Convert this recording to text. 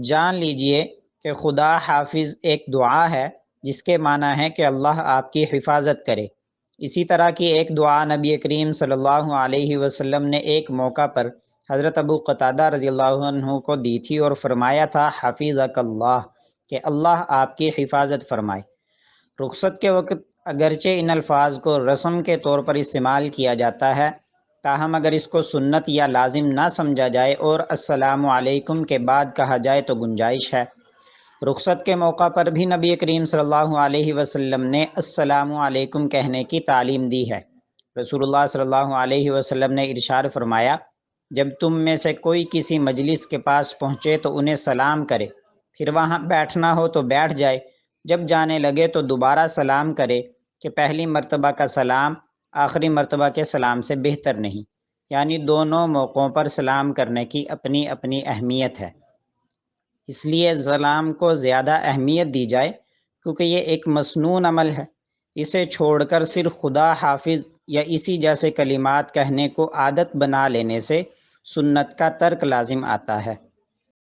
جان لیجئے کہ خدا حافظ ایک دعا ہے جس کے معنی ہے کہ اللہ آپ کی حفاظت کرے۔ اسی طرح کی ایک دعا نبی کریم صلی اللہ علیہ وسلم نے ایک موقع پر حضرت ابو قتادہ رضی اللہ عنہ کو دی تھی اور فرمایا تھا حفظک اللہ، کہ اللہ آپ کی حفاظت فرمائے۔ رخصت کے وقت اگرچہ ان الفاظ کو رسم کے طور پر استعمال کیا جاتا ہے، تاہم اگر اس کو سنت یا لازم نہ سمجھا جائے اور السلام علیکم کے بعد کہا جائے تو گنجائش ہے۔ رخصت کے موقع پر بھی نبی کریم صلی اللہ علیہ وسلم نے السلام علیکم کہنے کی تعلیم دی ہے۔ رسول اللہ صلی اللہ علیہ وسلم نے ارشاد فرمایا، جب تم میں سے کوئی کسی مجلس کے پاس پہنچے تو انہیں سلام کرے، پھر وہاں بیٹھنا ہو تو بیٹھ جائے، جب جانے لگے تو دوبارہ سلام کرے کہ پہلی مرتبہ کا سلام آخری مرتبہ کے سلام سے بہتر نہیں، یعنی دونوں موقعوں پر سلام کرنے کی اپنی اپنی اہمیت ہے۔ اس لیے سلام کو زیادہ اہمیت دی جائے کیونکہ یہ ایک مسنون عمل ہے۔ اسے چھوڑ کر صرف خدا حافظ یا اسی جیسے کلمات کہنے کو عادت بنا لینے سے سنت کا ترک لازم آتا ہے۔